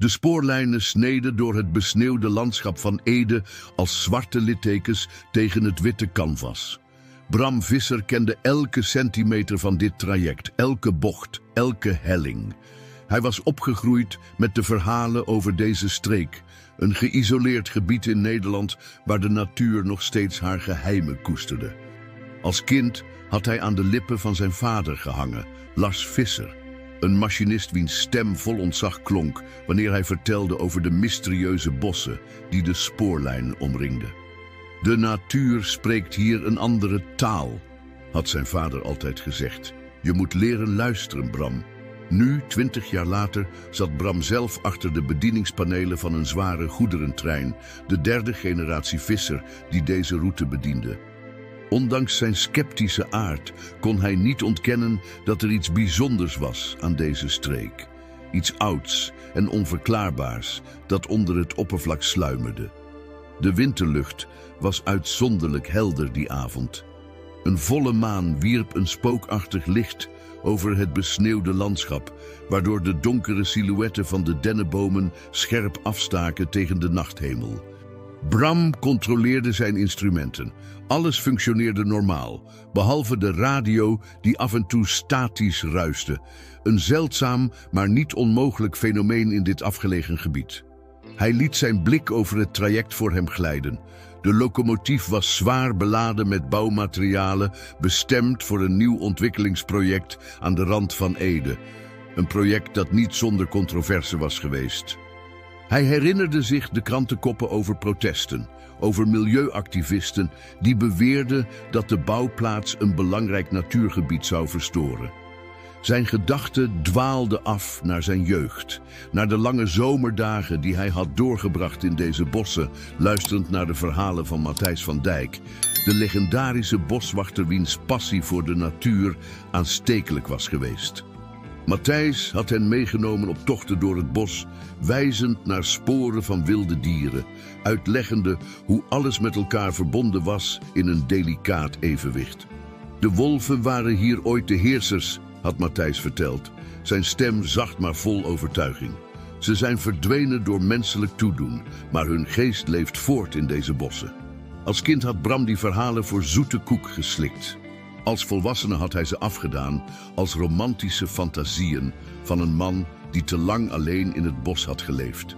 De spoorlijnen sneden door het besneeuwde landschap van Ede als zwarte littekens tegen het witte canvas. Bram Visser kende elke centimeter van dit traject, elke bocht, elke helling. Hij was opgegroeid met de verhalen over deze streek, een geïsoleerd gebied in Nederland waar de natuur nog steeds haar geheimen koesterde. Als kind had hij aan de lippen van zijn vader gehangen, Lars Visser, een machinist wiens stem vol ontzag klonk wanneer hij vertelde over de mysterieuze bossen die de spoorlijn omringden. De natuur spreekt hier een andere taal, had zijn vader altijd gezegd. Je moet leren luisteren, Bram. Nu, 20 jaar later, zat Bram zelf achter de bedieningspanelen van een zware goederentrein, de derde generatie Visser die deze route bediende. Ondanks zijn sceptische aard kon hij niet ontkennen dat er iets bijzonders was aan deze streek. Iets ouds en onverklaarbaars dat onder het oppervlak sluimerde. De winterlucht was uitzonderlijk helder die avond. Een volle maan wierp een spookachtig licht over het besneeuwde landschap, waardoor de donkere silhouetten van de dennenbomen scherp afstaken tegen de nachthemel. Bram controleerde zijn instrumenten. Alles functioneerde normaal, behalve de radio die af en toe statisch ruiste. Een zeldzaam, maar niet onmogelijk fenomeen in dit afgelegen gebied. Hij liet zijn blik over het traject voor hem glijden. De locomotief was zwaar beladen met bouwmaterialen, bestemd voor een nieuw ontwikkelingsproject aan de rand van Ede. Een project dat niet zonder controverse was geweest. Hij herinnerde zich de krantenkoppen over protesten, over milieuactivisten die beweerden dat de bouwplaats een belangrijk natuurgebied zou verstoren. Zijn gedachten dwaalden af naar zijn jeugd, naar de lange zomerdagen die hij had doorgebracht in deze bossen, luisterend naar de verhalen van Matthijs van Dijk, de legendarische boswachter wiens passie voor de natuur aanstekelijk was geweest. Matthijs had hen meegenomen op tochten door het bos, wijzend naar sporen van wilde dieren, uitleggende hoe alles met elkaar verbonden was in een delicaat evenwicht. De wolven waren hier ooit de heersers, had Matthijs verteld, zijn stem zacht maar vol overtuiging. Ze zijn verdwenen door menselijk toedoen, maar hun geest leeft voort in deze bossen. Als kind had Bram die verhalen voor zoete koek geslikt. Als volwassene had hij ze afgedaan als romantische fantasieën van een man die te lang alleen in het bos had geleefd.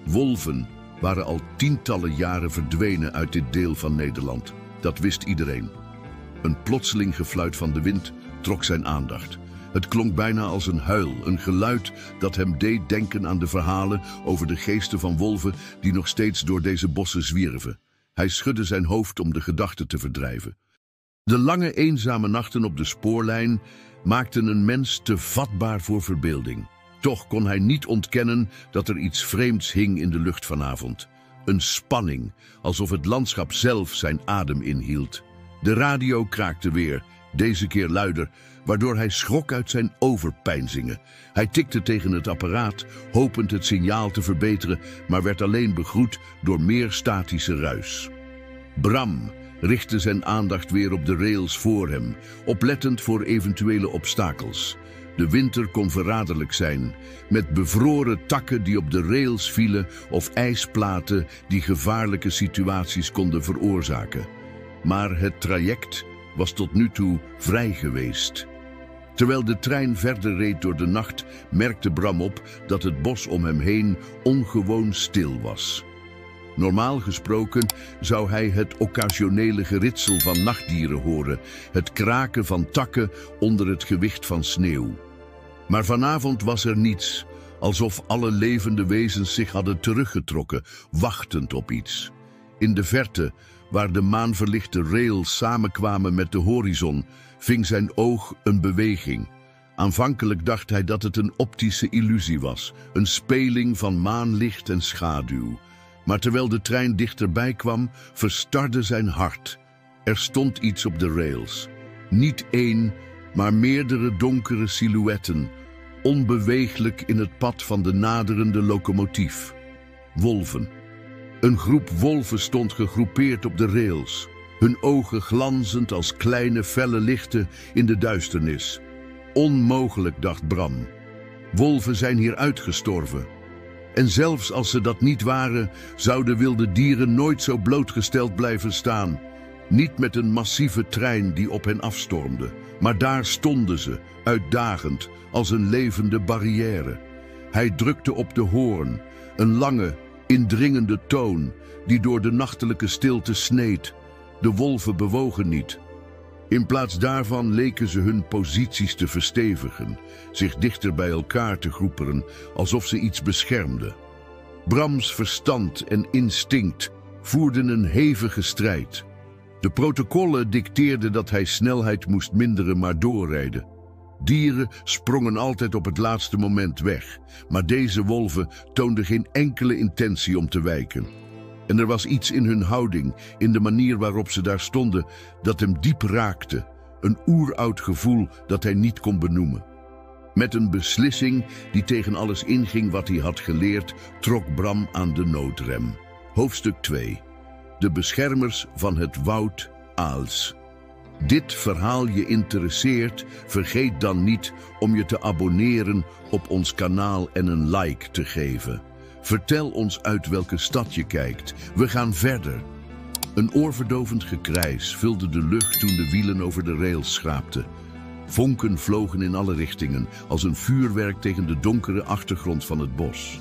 Wolven waren al tientallen jaren verdwenen uit dit deel van Nederland. Dat wist iedereen. Een plotseling gefluit van de wind trok zijn aandacht. Het klonk bijna als een huil, een geluid dat hem deed denken aan de verhalen over de geesten van wolven die nog steeds door deze bossen zwierven. Hij schudde zijn hoofd om de gedachte te verdrijven. De lange eenzame nachten op de spoorlijn maakten een mens te vatbaar voor verbeelding. Toch kon hij niet ontkennen dat er iets vreemds hing in de lucht vanavond. Een spanning, alsof het landschap zelf zijn adem inhield. De radio kraakte weer, deze keer luider, waardoor hij schrok uit zijn overpeinzingen. Hij tikte tegen het apparaat, hopend het signaal te verbeteren, maar werd alleen begroet door meer statische ruis. Bram richtte zijn aandacht weer op de rails voor hem, oplettend voor eventuele obstakels. De winter kon verraderlijk zijn, met bevroren takken die op de rails vielen of ijsplaten die gevaarlijke situaties konden veroorzaken. Maar het traject was tot nu toe vrij geweest. Terwijl de trein verder reed door de nacht, merkte Bram op dat het bos om hem heen ongewoon stil was. Normaal gesproken zou hij het occasionele geritsel van nachtdieren horen, het kraken van takken onder het gewicht van sneeuw. Maar vanavond was er niets, alsof alle levende wezens zich hadden teruggetrokken, wachtend op iets. In de verte, waar de maanverlichte rails samenkwamen met de horizon, ving zijn oog een beweging. Aanvankelijk dacht hij dat het een optische illusie was, een speling van maanlicht en schaduw. Maar terwijl de trein dichterbij kwam, verstarde zijn hart. Er stond iets op de rails. Niet één, maar meerdere donkere silhouetten, onbeweeglijk in het pad van de naderende locomotief. Wolven. Een groep wolven stond gegroepeerd op de rails, hun ogen glanzend als kleine felle lichten in de duisternis. Onmogelijk, dacht Bram. Wolven zijn hier uitgestorven. En zelfs als ze dat niet waren, zouden wilde dieren nooit zo blootgesteld blijven staan. Niet met een massieve trein die op hen afstormde, maar daar stonden ze, uitdagend, als een levende barrière. Hij drukte op de hoorn, een lange, indringende toon die door de nachtelijke stilte sneed. De wolven bewogen niet. In plaats daarvan leken ze hun posities te verstevigen, zich dichter bij elkaar te groeperen, alsof ze iets beschermden. Brams verstand en instinct voerden een hevige strijd. De protocollen dicteerden dat hij snelheid moest minderen, maar doorrijden. Dieren sprongen altijd op het laatste moment weg, maar deze wolven toonden geen enkele intentie om te wijken. En er was iets in hun houding, in de manier waarop ze daar stonden, dat hem diep raakte. Een oeroud gevoel dat hij niet kon benoemen. Met een beslissing die tegen alles inging wat hij had geleerd, trok Bram aan de noodrem. Hoofdstuk 2. De beschermers van het woud Aals. Dit verhaal je interesseert, vergeet dan niet om je te abonneren op ons kanaal en een like te geven. Vertel ons uit welke stad je kijkt. We gaan verder. Een oorverdovend gekrijs vulde de lucht toen de wielen over de rails schraapten. Vonken vlogen in alle richtingen, als een vuurwerk tegen de donkere achtergrond van het bos.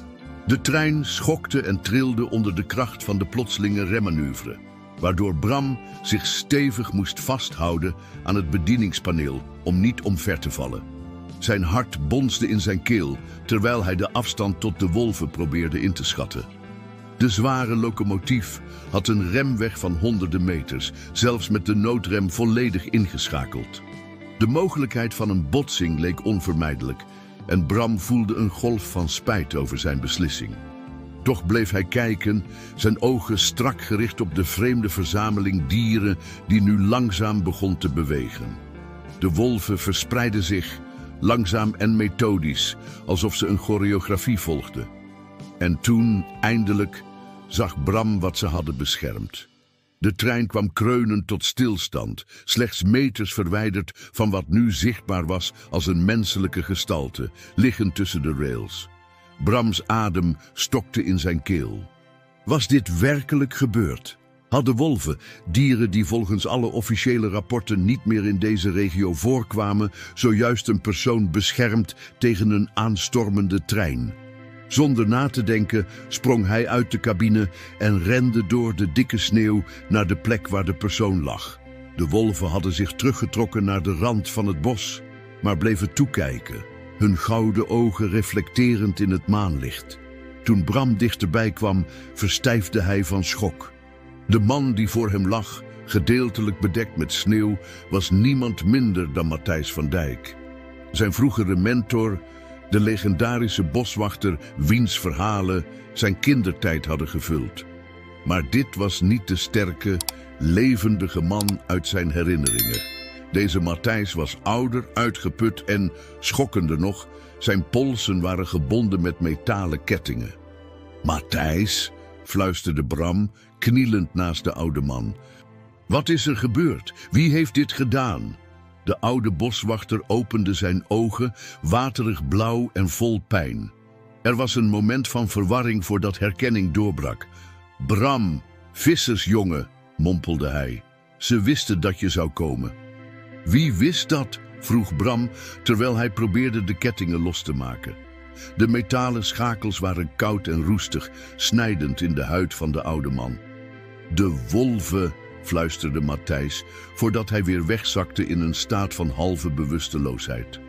De trein schokte en trilde onder de kracht van de plotselinge remmanoeuvre, waardoor Bram zich stevig moest vasthouden aan het bedieningspaneel om niet omver te vallen. Zijn hart bonsde in zijn keel, terwijl hij de afstand tot de wolven probeerde in te schatten. De zware locomotief had een remweg van honderden meters, zelfs met de noodrem volledig ingeschakeld. De mogelijkheid van een botsing leek onvermijdelijk en Bram voelde een golf van spijt over zijn beslissing. Toch bleef hij kijken, zijn ogen strak gericht op de vreemde verzameling dieren die nu langzaam begon te bewegen. De wolven verspreidden zich, langzaam en methodisch, alsof ze een choreografie volgden. En toen, eindelijk, zag Bram wat ze hadden beschermd. De trein kwam kreunend tot stilstand, slechts meters verwijderd van wat nu zichtbaar was als een menselijke gestalte, liggend tussen de rails. Brams adem stokte in zijn keel. Was dit werkelijk gebeurd? Hadden wolven, dieren die volgens alle officiële rapporten niet meer in deze regio voorkwamen, zojuist een persoon beschermd tegen een aanstormende trein? Zonder na te denken sprong hij uit de cabine en rende door de dikke sneeuw naar de plek waar de persoon lag. De wolven hadden zich teruggetrokken naar de rand van het bos, maar bleven toekijken, hun gouden ogen reflecterend in het maanlicht. Toen Bram dichterbij kwam, verstijfde hij van schok. De man die voor hem lag, gedeeltelijk bedekt met sneeuw, was niemand minder dan Matthijs van Dijk. Zijn vroegere mentor, de legendarische boswachter wiens verhalen zijn kindertijd hadden gevuld. Maar dit was niet de sterke, levendige man uit zijn herinneringen. Deze Matthijs was ouder, uitgeput en, schokkender nog, zijn polsen waren gebonden met metalen kettingen. Matthijs, fluisterde Bram, knielend naast de oude man. Wat is er gebeurd? Wie heeft dit gedaan? De oude boswachter opende zijn ogen, waterig blauw en vol pijn. Er was een moment van verwarring voordat herkenning doorbrak. Bram, vissersjongen, mompelde hij. Ze wisten dat je zou komen. Wie wist dat? Vroeg Bram, terwijl hij probeerde de kettingen los te maken. De metalen schakels waren koud en roestig, snijdend in de huid van de oude man. De wolven, fluisterde Matthijs, voordat hij weer wegzakte in een staat van halve bewusteloosheid.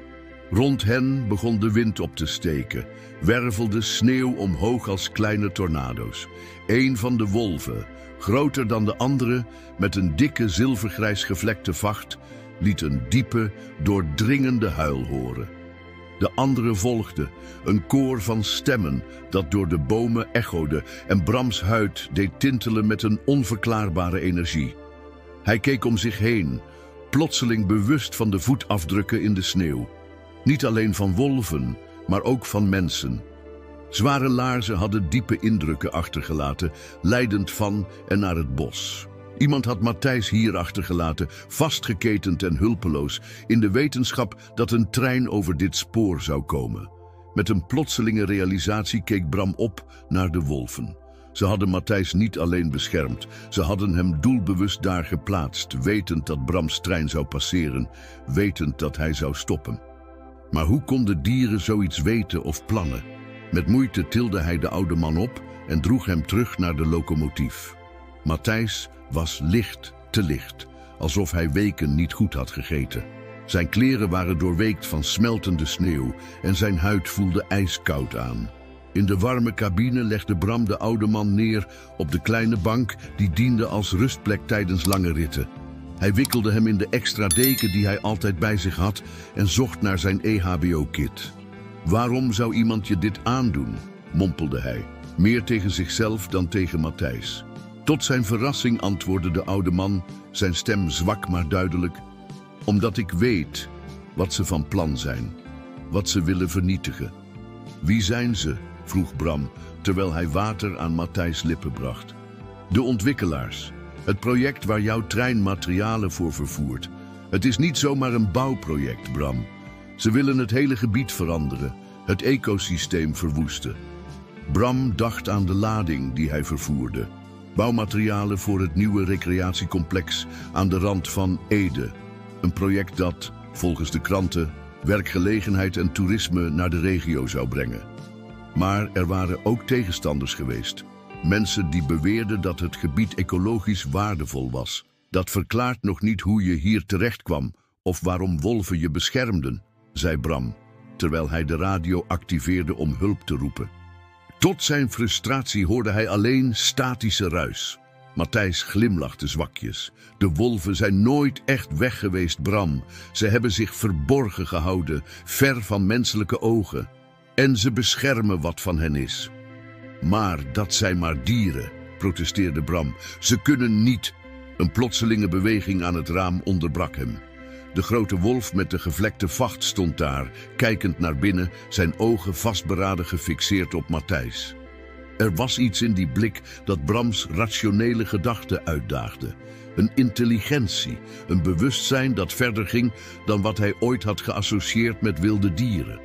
Rond hen begon de wind op te steken, wervelde sneeuw omhoog als kleine tornado's. Een van de wolven, groter dan de andere, met een dikke zilvergrijs gevlekte vacht, liet een diepe, doordringende huil horen. De andere volgde, een koor van stemmen dat door de bomen echode en Brams huid deed tintelen met een onverklaarbare energie. Hij keek om zich heen, plotseling bewust van de voetafdrukken in de sneeuw. Niet alleen van wolven, maar ook van mensen. Zware laarzen hadden diepe indrukken achtergelaten, leidend van en naar het bos. Iemand had Matthijs hier achtergelaten, vastgeketend en hulpeloos, in de wetenschap dat een trein over dit spoor zou komen. Met een plotselinge realisatie keek Bram op naar de wolven. Ze hadden Matthijs niet alleen beschermd, ze hadden hem doelbewust daar geplaatst, wetend dat Brams trein zou passeren, wetend dat hij zou stoppen. Maar hoe konden dieren zoiets weten of plannen? Met moeite tilde hij de oude man op en droeg hem terug naar de locomotief. Matthijs was licht te licht, alsof hij weken niet goed had gegeten. Zijn kleren waren doorweekt van smeltende sneeuw en zijn huid voelde ijskoud aan. In de warme cabine legde Bram de oude man neer op de kleine bank die diende als rustplek tijdens lange ritten. Hij wikkelde hem in de extra deken die hij altijd bij zich had en zocht naar zijn EHBO-kit. Waarom zou iemand je dit aandoen, mompelde hij, meer tegen zichzelf dan tegen Matthijs. Tot zijn verrassing antwoordde de oude man, zijn stem zwak maar duidelijk: omdat ik weet wat ze van plan zijn, wat ze willen vernietigen. Wie zijn ze? Vroeg Bram, terwijl hij water aan Matthijs' lippen bracht. De ontwikkelaars. Het project waar jouw trein materialen voor vervoert. Het is niet zomaar een bouwproject, Bram. Ze willen het hele gebied veranderen, het ecosysteem verwoesten. Bram dacht aan de lading die hij vervoerde. Bouwmaterialen voor het nieuwe recreatiecomplex aan de rand van Ede. Een project dat, volgens de kranten, werkgelegenheid en toerisme naar de regio zou brengen. Maar er waren ook tegenstanders geweest. Mensen die beweerden dat het gebied ecologisch waardevol was. Dat verklaart nog niet hoe je hier terecht kwam of waarom wolven je beschermden, zei Bram, terwijl hij de radio activeerde om hulp te roepen. Tot zijn frustratie hoorde hij alleen statische ruis. Matthijs glimlachte zwakjes. De wolven zijn nooit echt weg geweest, Bram. Ze hebben zich verborgen gehouden, ver van menselijke ogen. En ze beschermen wat van hen is. Maar dat zijn maar dieren, protesteerde Bram. Ze kunnen niet. Een plotselinge beweging aan het raam onderbrak hem. De grote wolf met de gevlekte vacht stond daar, kijkend naar binnen, zijn ogen vastberaden gefixeerd op Matthijs. Er was iets in die blik dat Brams rationele gedachten uitdaagde. Een intelligentie, een bewustzijn dat verder ging dan wat hij ooit had geassocieerd met wilde dieren.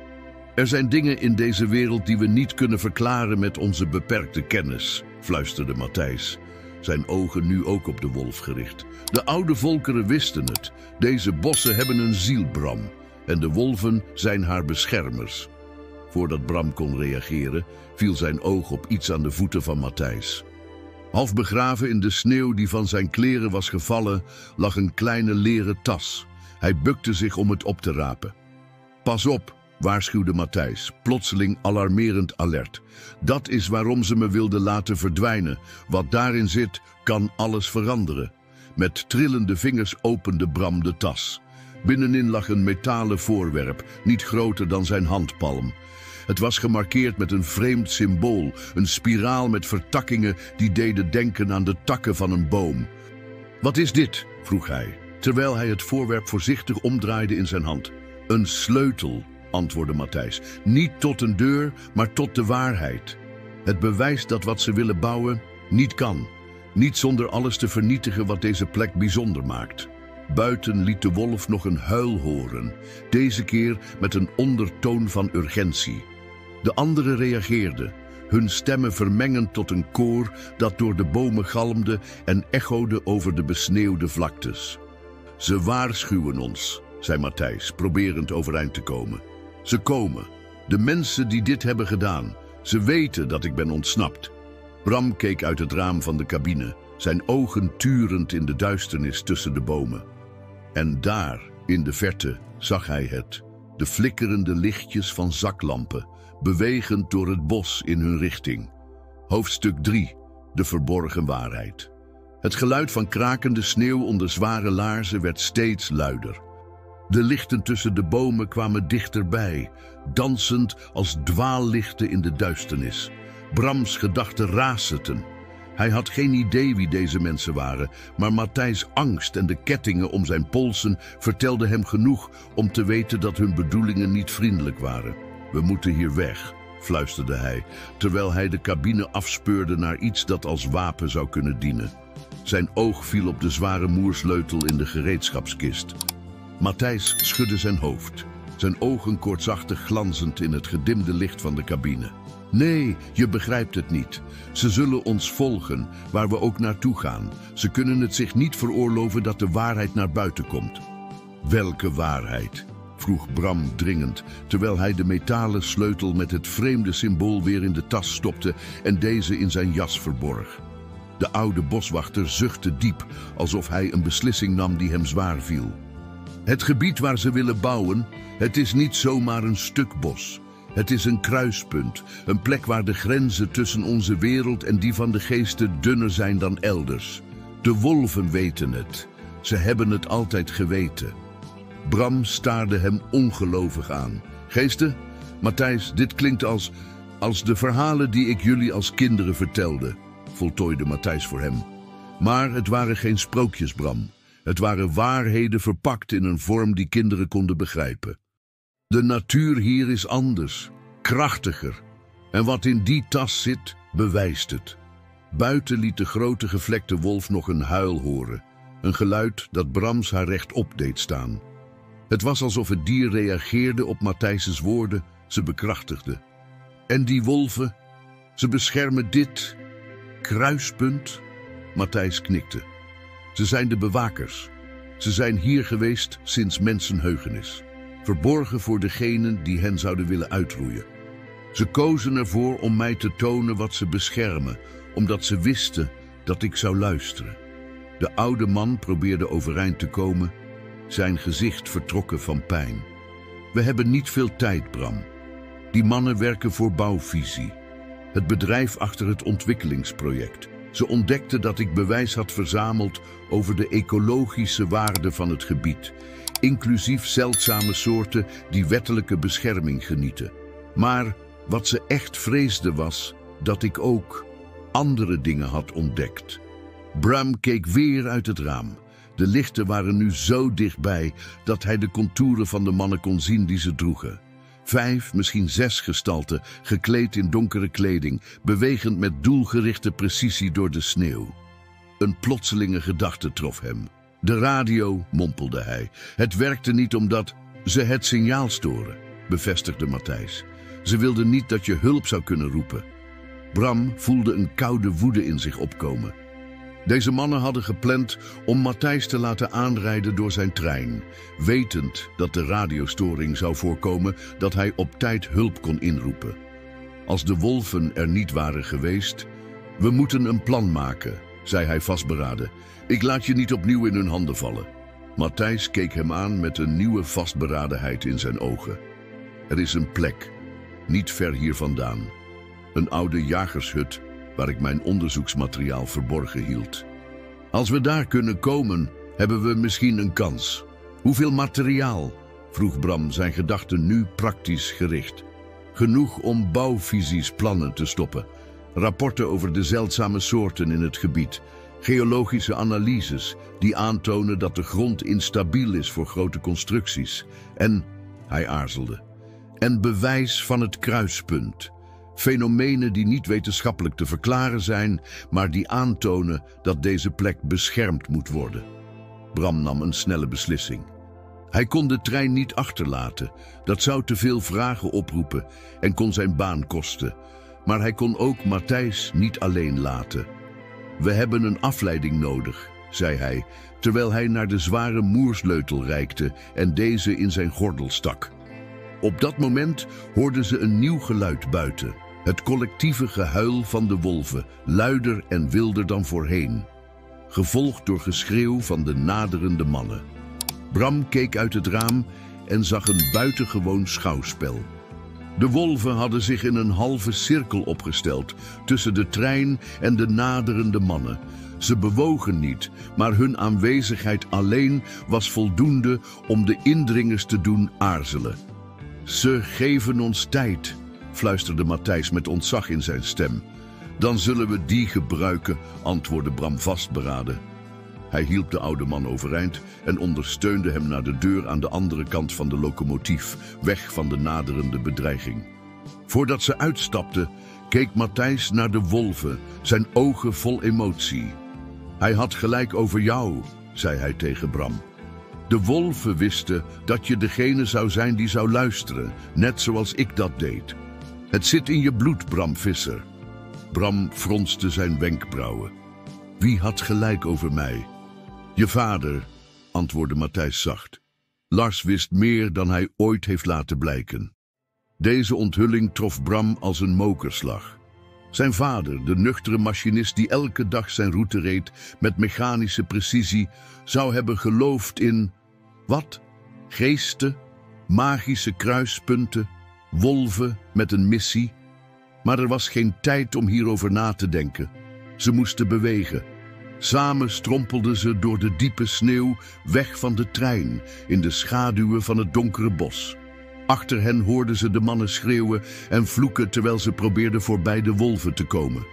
Er zijn dingen in deze wereld die we niet kunnen verklaren met onze beperkte kennis, fluisterde Matthijs, zijn ogen nu ook op de wolf gericht. De oude volkeren wisten het. Deze bossen hebben een ziel, Bram, en de wolven zijn haar beschermers. Voordat Bram kon reageren, viel zijn oog op iets aan de voeten van Matthijs. Half begraven in de sneeuw die van zijn kleren was gevallen, lag een kleine leren tas. Hij bukte zich om het op te rapen. Pas op, waarschuwde Matthijs, plotseling alarmerend alert. Dat is waarom ze me wilden laten verdwijnen. Wat daarin zit, kan alles veranderen. Met trillende vingers opende Bram de tas. Binnenin lag een metalen voorwerp, niet groter dan zijn handpalm. Het was gemarkeerd met een vreemd symbool, een spiraal met vertakkingen die deden denken aan de takken van een boom. Wat is dit? Vroeg hij, terwijl hij het voorwerp voorzichtig omdraaide in zijn hand. Een sleutel, antwoordde Matthijs. Niet tot een deur, maar tot de waarheid. Het bewijst dat wat ze willen bouwen niet kan. Niet zonder alles te vernietigen wat deze plek bijzonder maakt. Buiten liet de wolf nog een huil horen, deze keer met een ondertoon van urgentie. De anderen reageerden, hun stemmen vermengend tot een koor dat door de bomen galmde en echode over de besneeuwde vlaktes. Ze waarschuwen ons, zei Matthijs, proberend overeind te komen. Ze komen, de mensen die dit hebben gedaan. Ze weten dat ik ben ontsnapt. Bram keek uit het raam van de cabine, zijn ogen turend in de duisternis tussen de bomen. En daar, in de verte, zag hij het. De flikkerende lichtjes van zaklampen, bewegend door het bos in hun richting. Hoofdstuk 3. De verborgen waarheid. Het geluid van krakende sneeuw onder zware laarzen werd steeds luider. De lichten tussen de bomen kwamen dichterbij, dansend als dwaallichten in de duisternis. Brams gedachten raasden. Hij had geen idee wie deze mensen waren, maar Matthijs' angst en de kettingen om zijn polsen vertelden hem genoeg om te weten dat hun bedoelingen niet vriendelijk waren. We moeten hier weg, fluisterde hij, terwijl hij de cabine afspeurde naar iets dat als wapen zou kunnen dienen. Zijn oog viel op de zware moersleutel in de gereedschapskist. Matthijs schudde zijn hoofd. zijn ogen koortsachtig glanzend in het gedimde licht van de cabine. Nee, je begrijpt het niet. Ze zullen ons volgen, waar we ook naartoe gaan. Ze kunnen het zich niet veroorloven dat de waarheid naar buiten komt. Welke waarheid? Vroeg Bram dringend, terwijl hij de metalen sleutel met het vreemde symbool weer in de tas stopte en deze in zijn jas verborg. De oude boswachter zuchtte diep, alsof hij een beslissing nam die hem zwaar viel. Het gebied waar ze willen bouwen, het is niet zomaar een stuk bos. Het is een kruispunt, een plek waar de grenzen tussen onze wereld en die van de geesten dunner zijn dan elders. De wolven weten het. Ze hebben het altijd geweten. Bram staarde hem ongelovig aan. Geesten? Matthijs, dit klinkt als de verhalen die ik jullie als kinderen vertelde, voltooide Matthijs voor hem. Maar het waren geen sprookjes, Bram. Het waren waarheden verpakt in een vorm die kinderen konden begrijpen. De natuur hier is anders, krachtiger. En wat in die tas zit, bewijst het. Buiten liet de grote gevlekte wolf nog een huil horen. Een geluid dat Brams haar rechtop deed staan. Het was alsof het dier reageerde op Matthijs' woorden, ze bekrachtigde. En die wolven, ze beschermen dit kruispunt? Matthijs knikte. Ze zijn de bewakers. Ze zijn hier geweest sinds mensenheugenis. Verborgen voor degenen die hen zouden willen uitroeien. Ze kozen ervoor om mij te tonen wat ze beschermen, omdat ze wisten dat ik zou luisteren. De oude man probeerde overeind te komen, zijn gezicht vertrokken van pijn. We hebben niet veel tijd, Bram. Die mannen werken voor Bouwvisie, het bedrijf achter het ontwikkelingsproject. Ze ontdekten dat ik bewijs had verzameld over de ecologische waarde van het gebied, inclusief zeldzame soorten die wettelijke bescherming genieten. Maar wat ze echt vreesden was dat ik ook andere dingen had ontdekt. Bram keek weer uit het raam. De lichten waren nu zo dichtbij dat hij de contouren van de mannen kon zien die ze droegen. 5, misschien 6 gestalten, gekleed in donkere kleding, bewegend met doelgerichte precisie door de sneeuw. Een plotselinge gedachte trof hem. De radio, mompelde hij. Het werkte niet omdat ze het signaal storen, bevestigde Matthijs. Ze wilden niet dat je hulp zou kunnen roepen. Bram voelde een koude woede in zich opkomen. Deze mannen hadden gepland om Matthijs te laten aanrijden door zijn trein, wetend dat de radiostoring zou voorkomen dat hij op tijd hulp kon inroepen. Als de wolven er niet waren geweest, we moeten een plan maken, zei hij vastberaden. Ik laat je niet opnieuw in hun handen vallen. Matthijs keek hem aan met een nieuwe vastberadenheid in zijn ogen. Er is een plek, niet ver hier vandaan. Een oude jagershut waar ik mijn onderzoeksmateriaal verborgen hield. Als we daar kunnen komen, hebben we misschien een kans. Hoeveel materiaal? Vroeg Bram, zijn gedachten nu praktisch gericht. Genoeg om Bouwvisies plannen te stoppen. Rapporten over de zeldzame soorten in het gebied. Geologische analyses die aantonen dat de grond instabiel is voor grote constructies. En, hij aarzelde, en bewijs van het kruispunt. Fenomenen die niet wetenschappelijk te verklaren zijn, maar die aantonen dat deze plek beschermd moet worden. Bram nam een snelle beslissing. Hij kon de trein niet achterlaten, dat zou te veel vragen oproepen en kon zijn baan kosten. Maar hij kon ook Matthijs niet alleen laten. We hebben een afleiding nodig, zei hij, terwijl hij naar de zware moersleutel reikte en deze in zijn gordel stak. Op dat moment hoorden ze een nieuw geluid buiten. Het collectieve gehuil van de wolven, luider en wilder dan voorheen. Gevolgd door geschreeuw van de naderende mannen. Bram keek uit het raam en zag een buitengewoon schouwspel. De wolven hadden zich in een halve cirkel opgesteld tussen de trein en de naderende mannen. Ze bewogen niet, maar hun aanwezigheid alleen was voldoende om de indringers te doen aarzelen. Ze geven ons tijd, fluisterde Matthijs met ontzag in zijn stem. Dan zullen we die gebruiken, antwoordde Bram vastberaden. Hij hielp de oude man overeind en ondersteunde hem naar de deur aan de andere kant van de locomotief, weg van de naderende bedreiging. Voordat ze uitstapten, keek Matthijs naar de wolven, zijn ogen vol emotie. Hij had gelijk over jou, zei hij tegen Bram. De wolven wisten dat je degene zou zijn die zou luisteren, net zoals ik dat deed. Het zit in je bloed, Bram Visser. Bram fronste zijn wenkbrauwen. Wie had gelijk over mij? Je vader, antwoordde Matthijs zacht. Lars wist meer dan hij ooit heeft laten blijken. Deze onthulling trof Bram als een mokerslag. Zijn vader, de nuchtere machinist die elke dag zijn route reed met mechanische precisie, zou hebben geloofd in... wat? Geesten, magische kruispunten, wolven met een missie. Maar er was geen tijd om hierover na te denken. Ze moesten bewegen. Samen strompelden ze door de diepe sneeuw weg van de trein in de schaduwen van het donkere bos. Achter hen hoorden ze de mannen schreeuwen en vloeken terwijl ze probeerden voorbij de wolven te komen.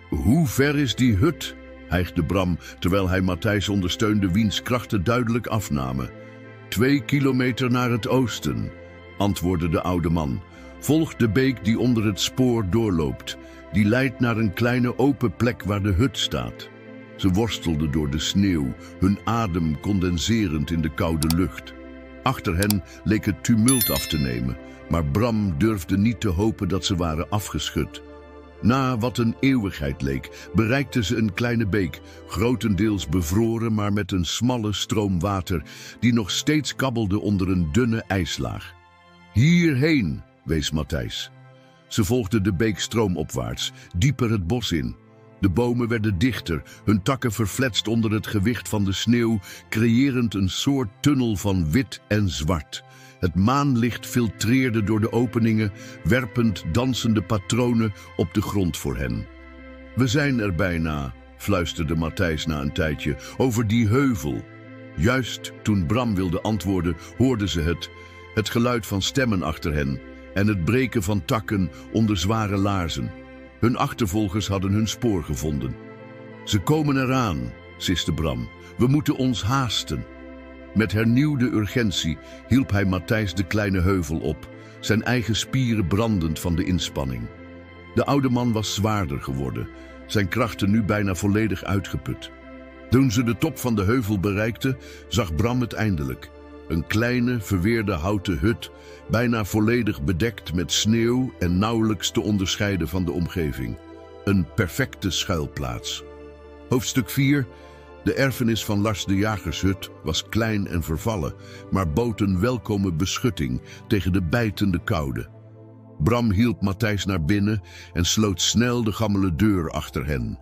Hoe ver is die hut? Hijgde Bram terwijl hij Matthijs ondersteunde wiens krachten duidelijk afnamen. 2 kilometer naar het oosten, antwoordde de oude man. Volg de beek die onder het spoor doorloopt. Die leidt naar een kleine open plek waar de hut staat. Ze worstelden door de sneeuw, hun adem condenserend in de koude lucht. Achter hen leek het tumult af te nemen, maar Bram durfde niet te hopen dat ze waren afgeschud. Na wat een eeuwigheid leek, bereikten ze een kleine beek, grotendeels bevroren, maar met een smalle stroom water die nog steeds kabbelde onder een dunne ijslaag. Hierheen, wees Matthijs. Ze volgden de beek stroomopwaarts, dieper het bos in. De bomen werden dichter, hun takken verfletst onder het gewicht van de sneeuw, creërend een soort tunnel van wit en zwart. Het maanlicht filtreerde door de openingen, werpend dansende patronen op de grond voor hen. We zijn er bijna, fluisterde Matthijs na een tijdje, over die heuvel. Juist toen Bram wilde antwoorden, hoorden ze het geluid van stemmen achter hen en het breken van takken onder zware laarzen. Hun achtervolgers hadden hun spoor gevonden. Ze komen eraan, siste Bram. We moeten ons haasten. Met hernieuwde urgentie hielp hij Matthijs de kleine heuvel op, zijn eigen spieren brandend van de inspanning. De oude man was zwaarder geworden, zijn krachten nu bijna volledig uitgeput. Toen ze de top van de heuvel bereikten, zag Bram het eindelijk. Een kleine, verweerde houten hut, bijna volledig bedekt met sneeuw en nauwelijks te onderscheiden van de omgeving. Een perfecte schuilplaats. Hoofdstuk 4. De erfenis van Lars de Jagershut was klein en vervallen, maar bood een welkome beschutting tegen de bijtende koude. Bram hielp Matthijs naar binnen en sloot snel de gammele deur achter hen.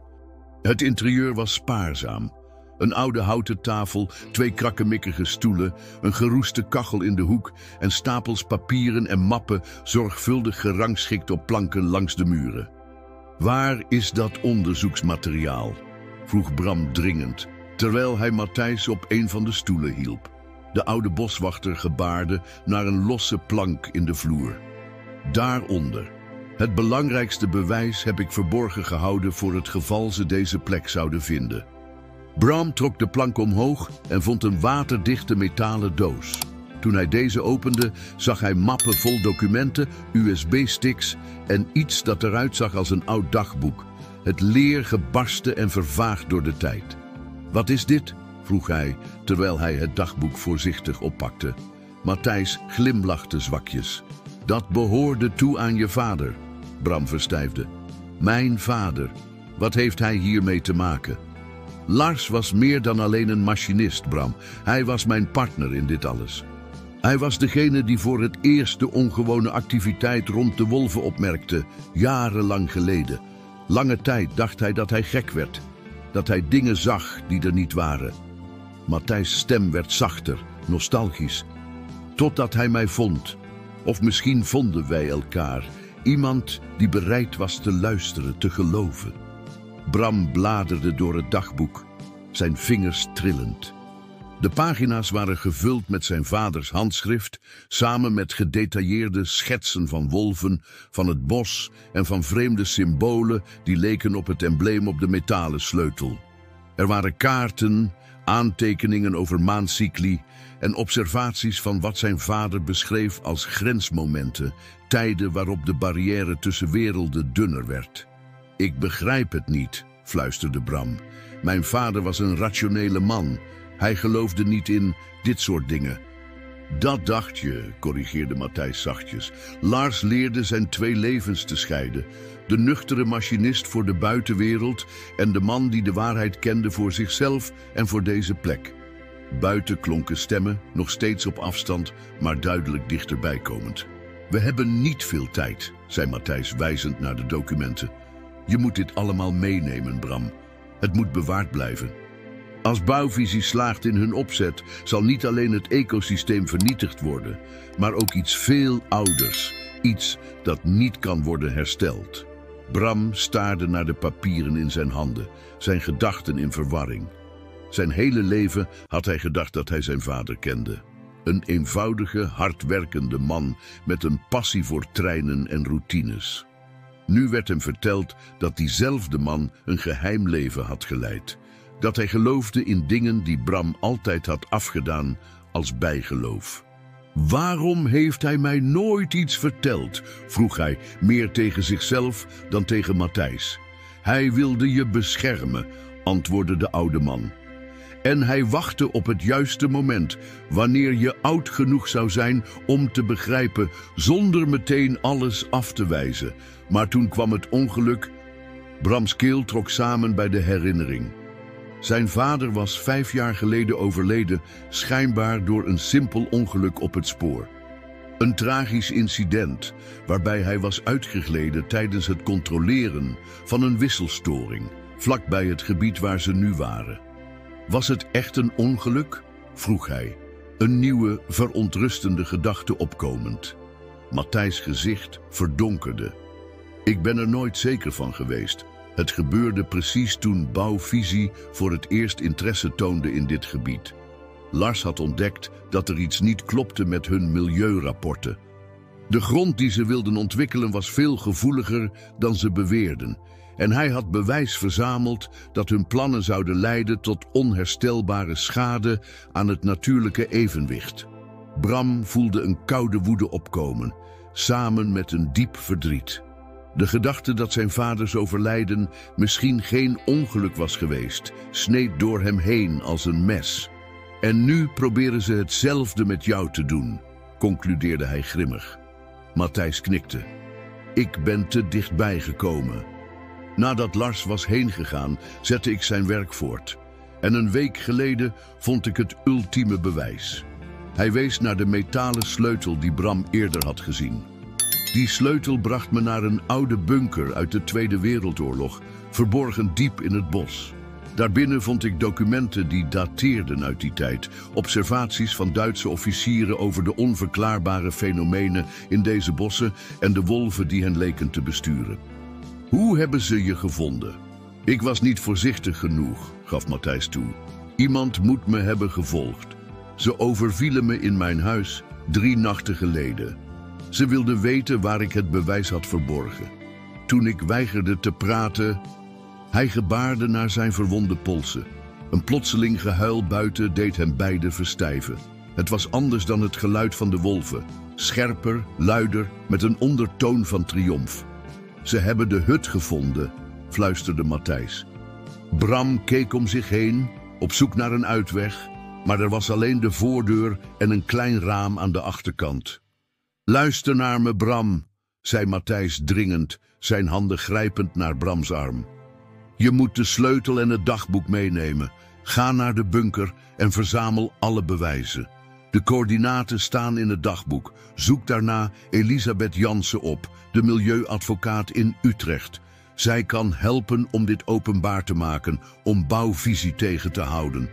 Het interieur was spaarzaam. Een oude houten tafel, 2 krakkemikkige stoelen, een geroeste kachel in de hoek en stapels papieren en mappen zorgvuldig gerangschikt op planken langs de muren. Waar is dat onderzoeksmateriaal? Vroeg Bram dringend, terwijl hij Matthijs op een van de stoelen hielp. De oude boswachter gebaarde naar een losse plank in de vloer. Daaronder. Het belangrijkste bewijs heb ik verborgen gehouden voor het geval ze deze plek zouden vinden. Bram trok de plank omhoog en vond een waterdichte metalen doos. Toen hij deze opende, zag hij mappen vol documenten, USB-sticks en iets dat eruit zag als een oud dagboek. Het leer gebarsten en vervaagd door de tijd. Wat is dit? Vroeg hij, terwijl hij het dagboek voorzichtig oppakte. Matthijs glimlachte zwakjes. Dat behoorde toe aan je vader, Bram verstijfde. Mijn vader, wat heeft hij hiermee te maken? Lars was meer dan alleen een machinist, Bram. Hij was mijn partner in dit alles. Hij was degene die voor het eerst de ongewone activiteit rond de wolven opmerkte, jarenlang geleden. Lange tijd dacht hij dat hij gek werd, dat hij dingen zag die er niet waren. Matthijs' stem werd zachter, nostalgisch. Totdat hij mij vond. Of misschien vonden wij elkaar. Iemand die bereid was te luisteren, te geloven. Bram bladerde door het dagboek, zijn vingers trillend. De pagina's waren gevuld met zijn vaders handschrift, samen met gedetailleerde schetsen van wolven, van het bos en van vreemde symbolen die leken op het embleem op de metalen sleutel. Er waren kaarten, aantekeningen over maancycli en observaties van wat zijn vader beschreef als grensmomenten, tijden waarop de barrière tussen werelden dunner werd. Ik begrijp het niet, fluisterde Bram. Mijn vader was een rationele man. Hij geloofde niet in dit soort dingen. Dat dacht je, corrigeerde Matthijs zachtjes. Lars leerde zijn twee levens te scheiden. De nuchtere machinist voor de buitenwereld en de man die de waarheid kende voor zichzelf en voor deze plek. Buiten klonken stemmen, nog steeds op afstand, maar duidelijk dichterbij komend. We hebben niet veel tijd, zei Matthijs wijzend naar de documenten. Je moet dit allemaal meenemen, Bram. Het moet bewaard blijven. Als Bouwvisie slaagt in hun opzet, zal niet alleen het ecosysteem vernietigd worden, maar ook iets veel ouders. Iets dat niet kan worden hersteld. Bram staarde naar de papieren in zijn handen, zijn gedachten in verwarring. Zijn hele leven had hij gedacht dat hij zijn vader kende. Een eenvoudige, hardwerkende man met een passie voor treinen en routines. Nu werd hem verteld dat diezelfde man een geheim leven had geleid. Dat hij geloofde in dingen die Bram altijd had afgedaan als bijgeloof. Waarom heeft hij mij nooit iets verteld? Vroeg hij, meer tegen zichzelf dan tegen Matthijs. Hij wilde je beschermen, antwoordde de oude man. En hij wachtte op het juiste moment, wanneer je oud genoeg zou zijn om te begrijpen, zonder meteen alles af te wijzen. Maar toen kwam het ongeluk. Brams keel trok samen bij de herinnering. Zijn vader was 5 jaar geleden overleden, schijnbaar door een simpel ongeluk op het spoor. Een tragisch incident, waarbij hij was uitgegleden tijdens het controleren van een wisselstoring, vlakbij het gebied waar ze nu waren. Was het echt een ongeluk? Vroeg hij, een nieuwe, verontrustende gedachte opkomend. Matthijs' gezicht verdonkerde. Ik ben er nooit zeker van geweest. Het gebeurde precies toen Bouwvisie voor het eerst interesse toonde in dit gebied. Lars had ontdekt dat er iets niet klopte met hun milieurapporten. De grond die ze wilden ontwikkelen was veel gevoeliger dan ze beweerden. En hij had bewijs verzameld dat hun plannen zouden leiden tot onherstelbare schade aan het natuurlijke evenwicht. Bram voelde een koude woede opkomen, samen met een diep verdriet. De gedachte dat zijn vaders overlijden misschien geen ongeluk was geweest, sneed door hem heen als een mes. En nu proberen ze hetzelfde met jou te doen, concludeerde hij grimmig. Matthijs knikte. Ik ben te dichtbij gekomen. Nadat Lars was heengegaan, zette ik zijn werk voort. En een week geleden vond ik het ultieme bewijs. Hij wees naar de metalen sleutel die Bram eerder had gezien. Die sleutel bracht me naar een oude bunker uit de Tweede Wereldoorlog, verborgen diep in het bos. Daarbinnen vond ik documenten die dateerden uit die tijd, observaties van Duitse officieren over de onverklaarbare fenomenen in deze bossen en de wolven die hen leken te besturen. Hoe hebben ze je gevonden? Ik was niet voorzichtig genoeg, gaf Matthijs toe. Iemand moet me hebben gevolgd. Ze overvielen me in mijn huis 3 nachten geleden. Ze wilden weten waar ik het bewijs had verborgen. Toen ik weigerde te praten, hij gebaarde naar zijn verwonde polsen. Een plotseling gehuil buiten deed hem beiden verstijven. Het was anders dan het geluid van de wolven. Scherper, luider, met een ondertoon van triomf. Ze hebben de hut gevonden, fluisterde Matthijs. Bram keek om zich heen, op zoek naar een uitweg, maar er was alleen de voordeur en een klein raam aan de achterkant. Luister naar me, Bram, zei Matthijs dringend, zijn handen grijpend naar Brams arm. Je moet de sleutel en het dagboek meenemen. Ga naar de bunker en verzamel alle bewijzen. De coördinaten staan in het dagboek. Zoek daarna Elisabeth Jansen op, de milieuadvocaat in Utrecht. Zij kan helpen om dit openbaar te maken, om Bouwvisie tegen te houden.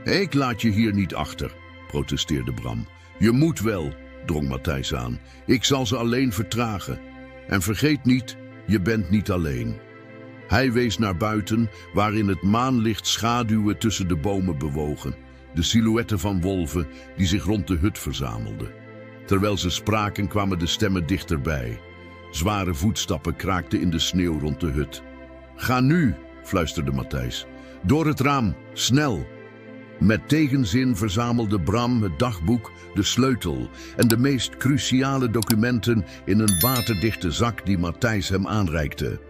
Ik laat je hier niet achter, protesteerde Bram. Je moet wel, drong Matthijs aan. Ik zal ze alleen vertragen. En vergeet niet, je bent niet alleen. Hij wees naar buiten, waar in het maanlicht schaduwen tussen de bomen bewogen. De silhouetten van wolven die zich rond de hut verzamelden. Terwijl ze spraken kwamen de stemmen dichterbij. Zware voetstappen kraakten in de sneeuw rond de hut. Ga nu, fluisterde Matthijs. Door het raam, snel. Met tegenzin verzamelde Bram het dagboek, de sleutel en de meest cruciale documenten in een waterdichte zak die Matthijs hem aanreikte.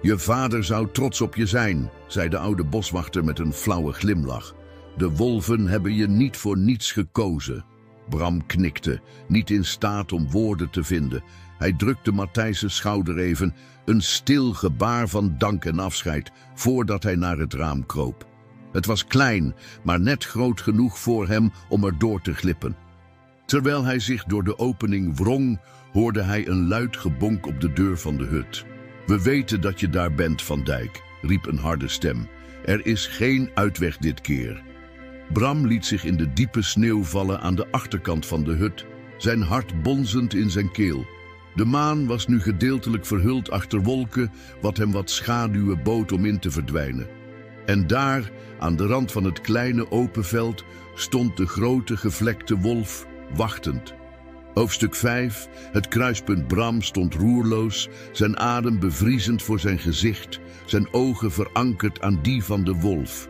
Je vader zou trots op je zijn, zei de oude boswachter met een flauwe glimlach. De wolven hebben je niet voor niets gekozen. Bram knikte, niet in staat om woorden te vinden. Hij drukte Matthijs' schouder even, een stil gebaar van dank en afscheid, voordat hij naar het raam kroop. Het was klein, maar net groot genoeg voor hem om er door te glippen. Terwijl hij zich door de opening wrong, hoorde hij een luid gebonk op de deur van de hut. "We weten dat je daar bent, Van Dijk," riep een harde stem. "Er is geen uitweg dit keer." Bram liet zich in de diepe sneeuw vallen aan de achterkant van de hut, zijn hart bonzend in zijn keel. De maan was nu gedeeltelijk verhuld achter wolken, wat hem wat schaduwen bood om in te verdwijnen. En daar, aan de rand van het kleine open veld, stond de grote gevlekte wolf, wachtend. Hoofdstuk 5. Het kruispunt Bram stond roerloos, zijn adem bevriezend voor zijn gezicht, zijn ogen verankerd aan die van de wolf.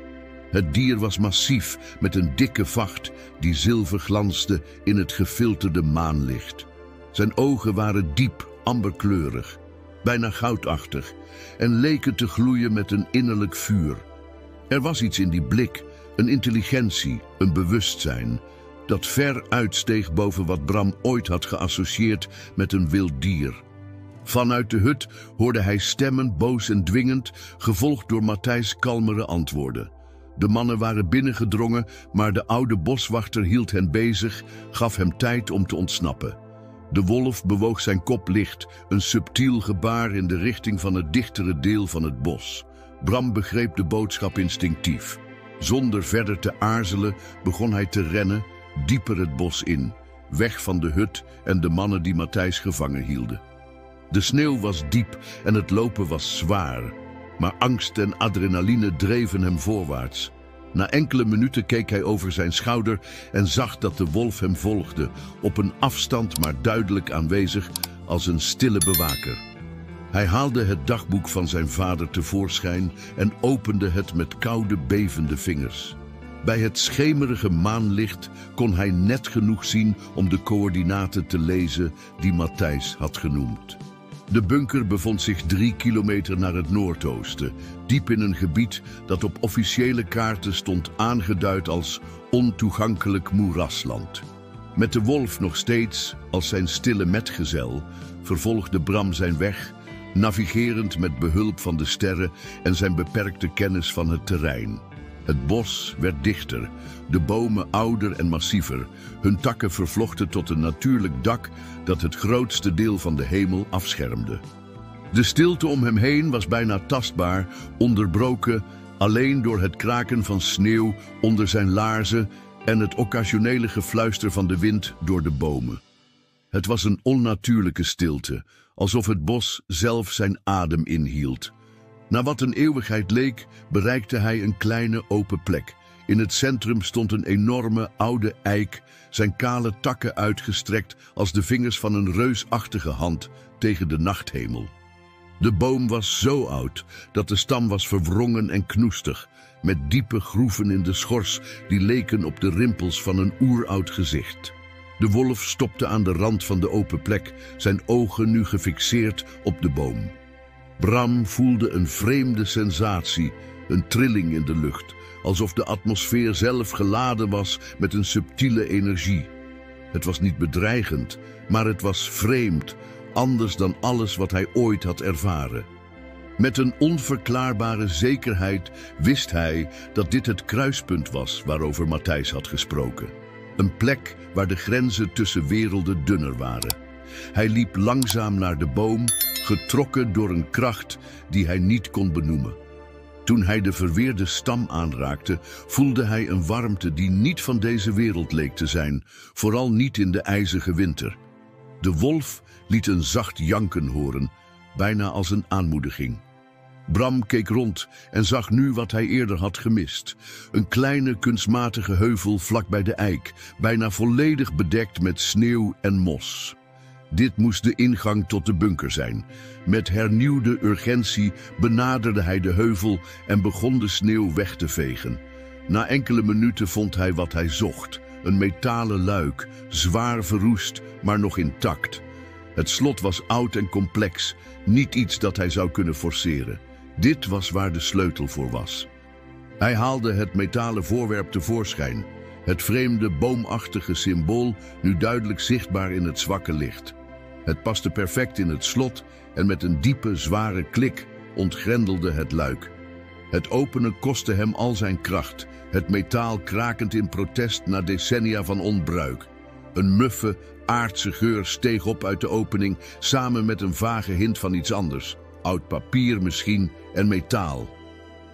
Het dier was massief, met een dikke vacht die zilver glansde in het gefilterde maanlicht. Zijn ogen waren diep, amberkleurig, bijna goudachtig, en leken te gloeien met een innerlijk vuur. Er was iets in die blik, een intelligentie, een bewustzijn, dat ver uitsteeg boven wat Bram ooit had geassocieerd met een wild dier. Vanuit de hut hoorde hij stemmen, boos en dwingend, gevolgd door Matthijs' kalmere antwoorden. De mannen waren binnengedrongen, maar de oude boswachter hield hen bezig, gaf hem tijd om te ontsnappen. De wolf bewoog zijn kop licht, een subtiel gebaar in de richting van het dichtere deel van het bos. Bram begreep de boodschap instinctief. Zonder verder te aarzelen begon hij te rennen, dieper het bos in, weg van de hut en de mannen die Matthijs gevangen hielden. De sneeuw was diep en het lopen was zwaar, maar angst en adrenaline dreven hem voorwaarts. Na enkele minuten keek hij over zijn schouder en zag dat de wolf hem volgde, op een afstand maar duidelijk aanwezig als een stille bewaker. Hij haalde het dagboek van zijn vader tevoorschijn en opende het met koude, bevende vingers. Bij het schemerige maanlicht kon hij net genoeg zien om de coördinaten te lezen die Matthijs had genoemd. De bunker bevond zich 3 kilometer naar het noordoosten, diep in een gebied dat op officiële kaarten stond aangeduid als ontoegankelijk moerasland. Met de wolf nog steeds als zijn stille metgezel vervolgde Bram zijn weg, navigerend met behulp van de sterren en zijn beperkte kennis van het terrein. Het bos werd dichter, de bomen ouder en massiever, hun takken vervlochten tot een natuurlijk dak dat het grootste deel van de hemel afschermde. De stilte om hem heen was bijna tastbaar, onderbroken alleen door het kraken van sneeuw onder zijn laarzen en het occasionele gefluister van de wind door de bomen. Het was een onnatuurlijke stilte, alsof het bos zelf zijn adem inhield. Na wat een eeuwigheid leek, bereikte hij een kleine open plek. In het centrum stond een enorme oude eik, zijn kale takken uitgestrekt als de vingers van een reusachtige hand tegen de nachthemel. De boom was zo oud dat de stam was verwrongen en knoestig, met diepe groeven in de schors die leken op de rimpels van een oeroud gezicht. De wolf stopte aan de rand van de open plek, zijn ogen nu gefixeerd op de boom. Bram voelde een vreemde sensatie, een trilling in de lucht, alsof de atmosfeer zelf geladen was met een subtiele energie. Het was niet bedreigend, maar het was vreemd, anders dan alles wat hij ooit had ervaren. Met een onverklaarbare zekerheid wist hij dat dit het kruispunt was waarover Matthijs had gesproken. Een plek waar de grenzen tussen werelden dunner waren. Hij liep langzaam naar de boom, getrokken door een kracht die hij niet kon benoemen. Toen hij de verweerde stam aanraakte, voelde hij een warmte die niet van deze wereld leek te zijn, vooral niet in de ijzige winter. De wolf liet een zacht janken horen, bijna als een aanmoediging. Bram keek rond en zag nu wat hij eerder had gemist. Een kleine kunstmatige heuvel vlak bij de eik, bijna volledig bedekt met sneeuw en mos. Dit moest de ingang tot de bunker zijn. Met hernieuwde urgentie benaderde hij de heuvel en begon de sneeuw weg te vegen. Na enkele minuten vond hij wat hij zocht. Een metalen luik, zwaar verroest, maar nog intact. Het slot was oud en complex, niet iets dat hij zou kunnen forceren. Dit was waar de sleutel voor was. Hij haalde het metalen voorwerp tevoorschijn, het vreemde boomachtige symbool nu duidelijk zichtbaar in het zwakke licht. Het paste perfect in het slot en met een diepe, zware klik ontgrendelde het luik. Het openen kostte hem al zijn kracht, het metaal krakend in protest na decennia van onbruik. Een muffe, aardse geur steeg op uit de opening, samen met een vage hint van iets anders. Oud papier misschien en metaal.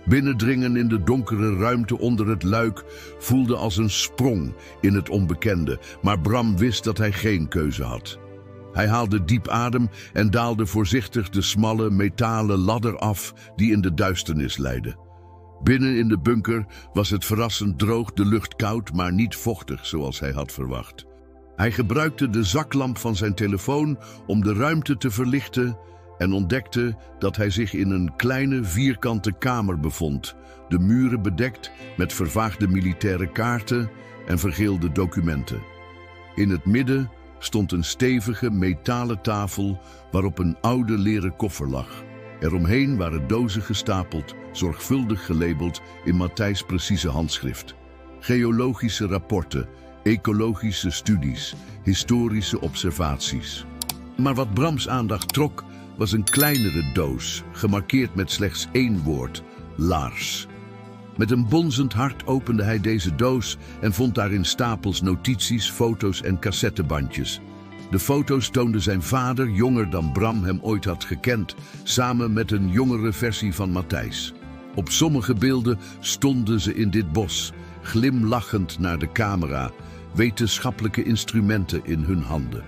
Binnendringen in de donkere ruimte onder het luik voelde als een sprong in het onbekende, maar Bram wist dat hij geen keuze had. Hij haalde diep adem en daalde voorzichtig de smalle, metalen ladder af die in de duisternis leidde. Binnen in de bunker was het verrassend droog, de lucht koud, maar niet vochtig zoals hij had verwacht. Hij gebruikte de zaklamp van zijn telefoon om de ruimte te verlichten en ontdekte dat hij zich in een kleine vierkante kamer bevond, de muren bedekt met vervaagde militaire kaarten en vergeelde documenten. In het midden stond een stevige metalen tafel waarop een oude leren koffer lag. Eromheen waren dozen gestapeld, zorgvuldig gelabeld in Matthijs' precieze handschrift. Geologische rapporten, ecologische studies, historische observaties. Maar wat Brams aandacht trok, was een kleinere doos, gemarkeerd met slechts 1 woord: Lars. Met een bonzend hart opende hij deze doos en vond daarin stapels notities, foto's en cassettebandjes. De foto's toonden zijn vader, jonger dan Bram hem ooit had gekend, samen met een jongere versie van Matthijs. Op sommige beelden stonden ze in dit bos, glimlachend naar de camera, wetenschappelijke instrumenten in hun handen.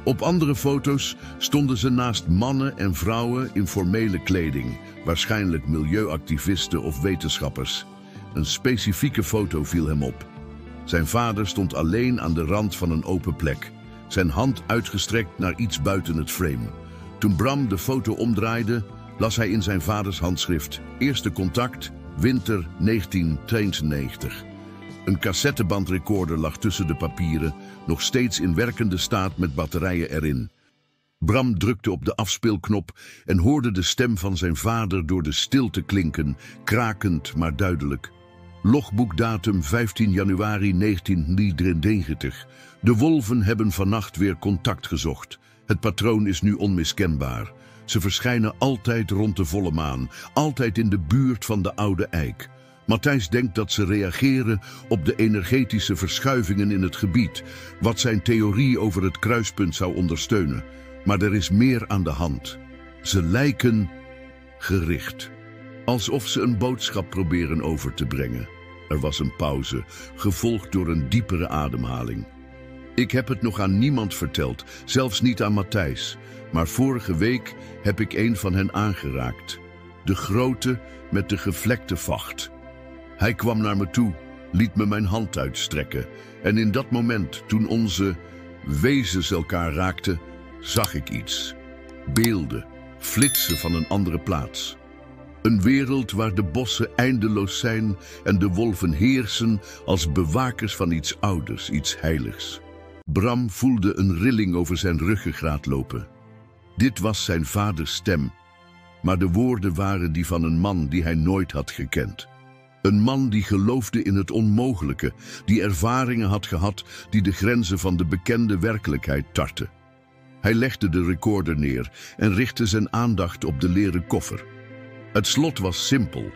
Op andere foto's stonden ze naast mannen en vrouwen in formele kleding, waarschijnlijk milieuactivisten of wetenschappers. Een specifieke foto viel hem op. Zijn vader stond alleen aan de rand van een open plek, zijn hand uitgestrekt naar iets buiten het frame. Toen Bram de foto omdraaide, las hij in zijn vaders handschrift: Eerste contact, winter 1992. Een cassettebandrecorder lag tussen de papieren, nog steeds in werkende staat met batterijen erin. Bram drukte op de afspeelknop en hoorde de stem van zijn vader door de stilte klinken, krakend maar duidelijk. Logboekdatum 15 januari 1993. De wolven hebben vannacht weer contact gezocht. Het patroon is nu onmiskenbaar. Ze verschijnen altijd rond de volle maan, altijd in de buurt van de oude eik. Matthijs denkt dat ze reageren op de energetische verschuivingen in het gebied, wat zijn theorie over het kruispunt zou ondersteunen. Maar er is meer aan de hand. Ze lijken gericht, alsof ze een boodschap proberen over te brengen. Er was een pauze, gevolgd door een diepere ademhaling. Ik heb het nog aan niemand verteld, zelfs niet aan Matthijs. Maar vorige week heb ik een van hen aangeraakt. De grote met de gevlekte vacht. Hij kwam naar me toe, liet me mijn hand uitstrekken. En in dat moment, toen onze wezens elkaar raakten, zag ik iets. Beelden, flitsen van een andere plaats. Een wereld waar de bossen eindeloos zijn en de wolven heersen als bewakers van iets ouders, iets heiligs. Bram voelde een rilling over zijn ruggengraat lopen. Dit was zijn vaders stem, maar de woorden waren die van een man die hij nooit had gekend. Een man die geloofde in het onmogelijke, die ervaringen had gehad die de grenzen van de bekende werkelijkheid tarten. Hij legde de recorder neer en richtte zijn aandacht op de leren koffer. Het slot was simpel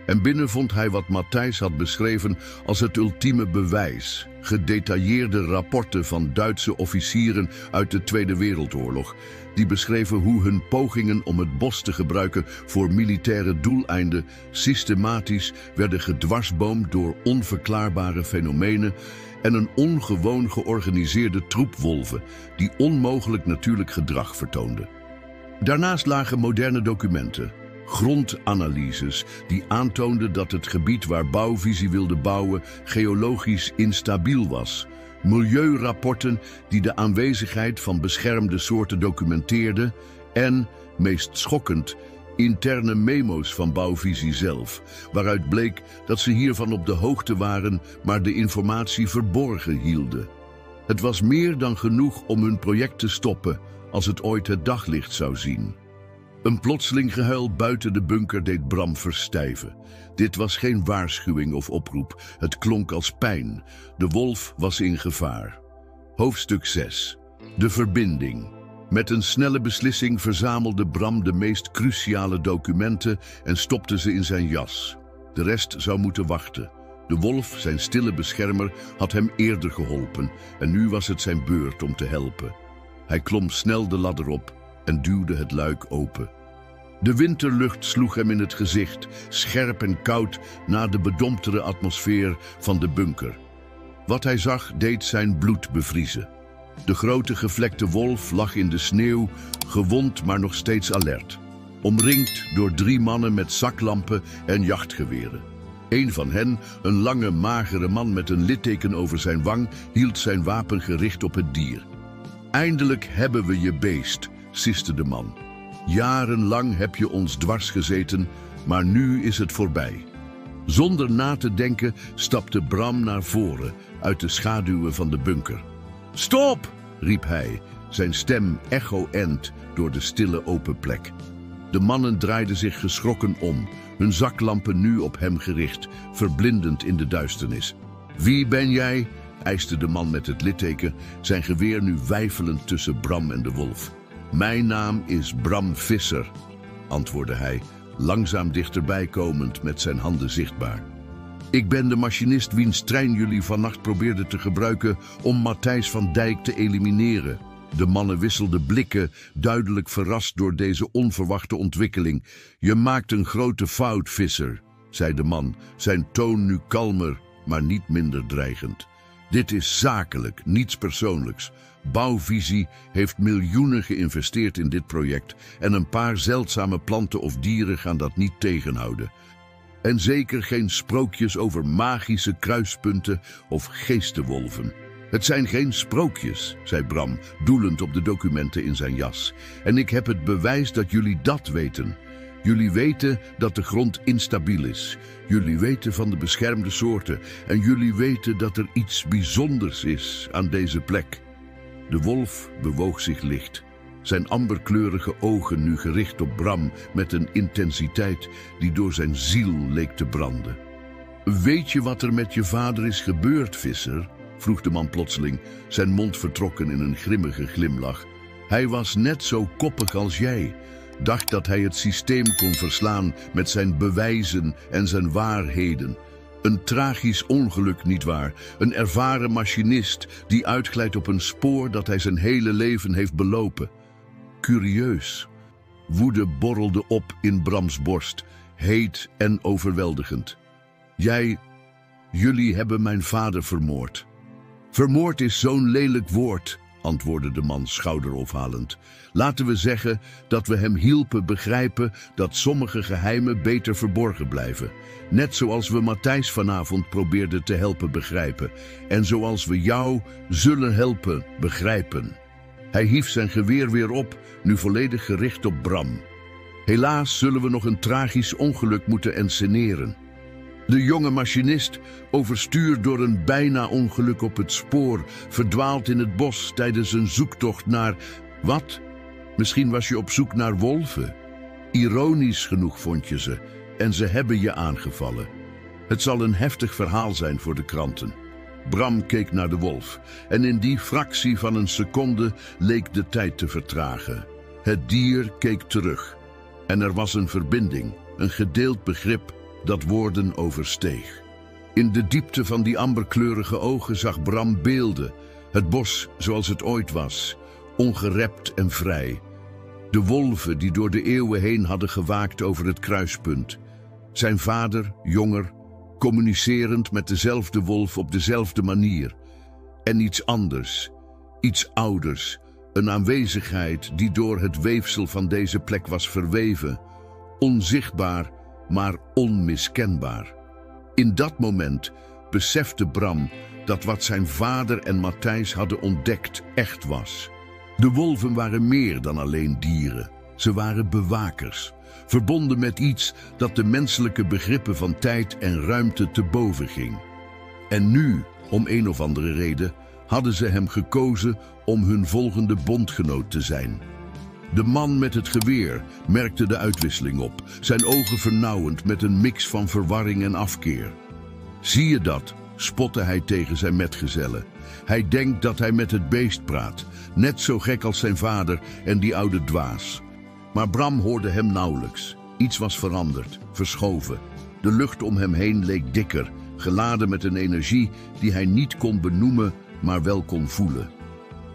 en binnen vond hij wat Matthijs had beschreven als het ultieme bewijs: gedetailleerde rapporten van Duitse officieren uit de Tweede Wereldoorlog, die beschreven hoe hun pogingen om het bos te gebruiken voor militaire doeleinden systematisch werden gedwarsboomd door onverklaarbare fenomenen en een ongewoon georganiseerde troep wolven die onmogelijk natuurlijk gedrag vertoonden. Daarnaast lagen moderne documenten, grondanalyses die aantoonden dat het gebied waar Bouwvisie wilde bouwen geologisch instabiel was, milieurapporten die de aanwezigheid van beschermde soorten documenteerden en, meest schokkend, interne memo's van Bouwvisie zelf, waaruit bleek dat ze hiervan op de hoogte waren, maar de informatie verborgen hielden. Het was meer dan genoeg om hun project te stoppen als het ooit het daglicht zou zien. Een plotseling gehuil buiten de bunker deed Bram verstijven. Dit was geen waarschuwing of oproep, het klonk als pijn. De wolf was in gevaar. Hoofdstuk 6. De verbinding. Met een snelle beslissing verzamelde Bram de meest cruciale documenten en stopte ze in zijn jas. De rest zou moeten wachten. De wolf, zijn stille beschermer, had hem eerder geholpen en nu was het zijn beurt om te helpen. Hij klom snel de ladder op en duwde het luik open. De winterlucht sloeg hem in het gezicht, scherp en koud na de bedomptere atmosfeer van de bunker. Wat hij zag deed zijn bloed bevriezen. De grote gevlekte wolf lag in de sneeuw, gewond maar nog steeds alert. Omringd door 3 mannen met zaklampen en jachtgeweren. Een van hen, een lange, magere man met een litteken over zijn wang, hield zijn wapen gericht op het dier. Eindelijk hebben we je beest, siste de man. Jarenlang heb je ons dwars gezeten, maar nu is het voorbij. Zonder na te denken stapte Bram naar voren uit de schaduwen van de bunker. Stop! Riep hij, zijn stem echo-end door de stille open plek. De mannen draaiden zich geschrokken om, hun zaklampen nu op hem gericht, verblindend in de duisternis. Wie ben jij? Eiste de man met het litteken, zijn geweer nu weifelend tussen Bram en de wolf. Mijn naam is Bram Visser, antwoordde hij, langzaam dichterbij komend met zijn handen zichtbaar. Ik ben de machinist wiens trein jullie vannacht probeerden te gebruiken om Matthijs van Dijk te elimineren. De mannen wisselden blikken, duidelijk verrast door deze onverwachte ontwikkeling. Je maakt een grote fout, Visser, zei de man, zijn toon nu kalmer, maar niet minder dreigend. Dit is zakelijk, niets persoonlijks. Bouwvisie heeft miljoenen geïnvesteerd in dit project en een paar zeldzame planten of dieren gaan dat niet tegenhouden. En zeker geen sprookjes over magische kruispunten of geestenwolven. Het zijn geen sprookjes, zei Bram, doelend op de documenten in zijn jas. En ik heb het bewijs dat jullie dat weten. Jullie weten dat de grond instabiel is. Jullie weten van de beschermde soorten. En jullie weten dat er iets bijzonders is aan deze plek. De wolf bewoog zich licht. Zijn amberkleurige ogen nu gericht op Bram met een intensiteit die door zijn ziel leek te branden. Weet je wat er met je vader is gebeurd, Visser? Vroeg de man plotseling, zijn mond vertrokken in een grimmige glimlach. Hij was net zo koppig als jij. Dacht dat hij het systeem kon verslaan met zijn bewijzen en zijn waarheden. Een tragisch ongeluk, nietwaar? Een ervaren machinist die uitglijdt op een spoor dat hij zijn hele leven heeft belopen. Curieus. Woede borrelde op in Brams borst, heet en overweldigend. Jullie hebben mijn vader vermoord. Vermoord is zo'n lelijk woord, antwoordde de man schouderophalend. Laten we zeggen dat we hem hielpen begrijpen dat sommige geheimen beter verborgen blijven. Net zoals we Matthijs vanavond probeerden te helpen begrijpen. En zoals we jou zullen helpen begrijpen. Hij hief zijn geweer weer op, nu volledig gericht op Bram. Helaas zullen we nog een tragisch ongeluk moeten enseneren. De jonge machinist, overstuurd door een bijna ongeluk op het spoor, verdwaalt in het bos tijdens een zoektocht naar... Wat? Misschien was je op zoek naar wolven? Ironisch genoeg vond je ze en ze hebben je aangevallen. Het zal een heftig verhaal zijn voor de kranten. Bram keek naar de wolf en in die fractie van een seconde leek de tijd te vertragen. Het dier keek terug en er was een verbinding, een gedeeld begrip dat woorden oversteeg. In de diepte van die amberkleurige ogen zag Bram beelden, het bos zoals het ooit was, ongerept en vrij. De wolven die door de eeuwen heen hadden gewaakt over het kruispunt. Zijn vader, jonger, communicerend met dezelfde wolf op dezelfde manier. En iets anders, iets ouders, een aanwezigheid die door het weefsel van deze plek was verweven. Onzichtbaar, maar onmiskenbaar. In dat moment besefte Bram dat wat zijn vader en Matthijs hadden ontdekt echt was. De wolven waren meer dan alleen dieren. Ze waren bewakers, verbonden met iets dat de menselijke begrippen van tijd en ruimte te boven ging. En nu, om een of andere reden, hadden ze hem gekozen om hun volgende bondgenoot te zijn. De man met het geweer merkte de uitwisseling op, zijn ogen vernauwend met een mix van verwarring en afkeer. Zie je dat, spotte hij tegen zijn metgezellen. Hij denkt dat hij met het beest praat, net zo gek als zijn vader en die oude dwaas. Maar Bram hoorde hem nauwelijks. Iets was veranderd, verschoven. De lucht om hem heen leek dikker, geladen met een energie die hij niet kon benoemen, maar wel kon voelen.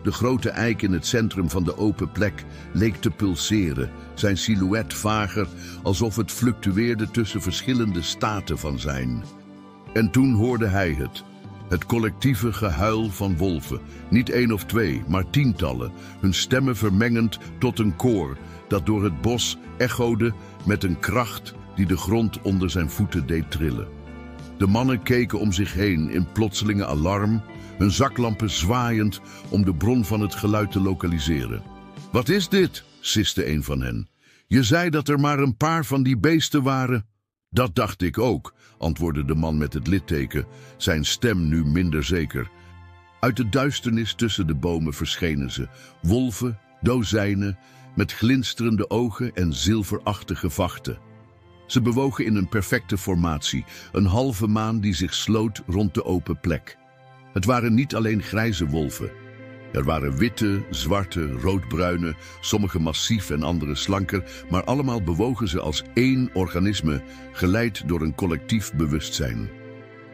De grote eik in het centrum van de open plek leek te pulseren, zijn silhouet vager, alsof het fluctueerde tussen verschillende staten van zijn. En toen hoorde hij het collectieve gehuil van wolven, niet 1 of 2, maar tientallen, hun stemmen vermengend tot een koor dat door het bos echode met een kracht die de grond onder zijn voeten deed trillen. De mannen keken om zich heen in plotselinge alarm, hun zaklampen zwaaiend om de bron van het geluid te lokaliseren. Wat is dit? Siste een van hen. Je zei dat er maar een paar van die beesten waren. Dat dacht ik ook, antwoordde de man met het litteken, zijn stem nu minder zeker. Uit de duisternis tussen de bomen verschenen ze, wolven, dozijnen, met glinsterende ogen en zilverachtige vachten. Ze bewogen in een perfecte formatie, een halve maan die zich sloot rond de open plek. Het waren niet alleen grijze wolven. Er waren witte, zwarte, roodbruine, sommige massief en andere slanker, maar allemaal bewogen ze als één organisme, geleid door een collectief bewustzijn.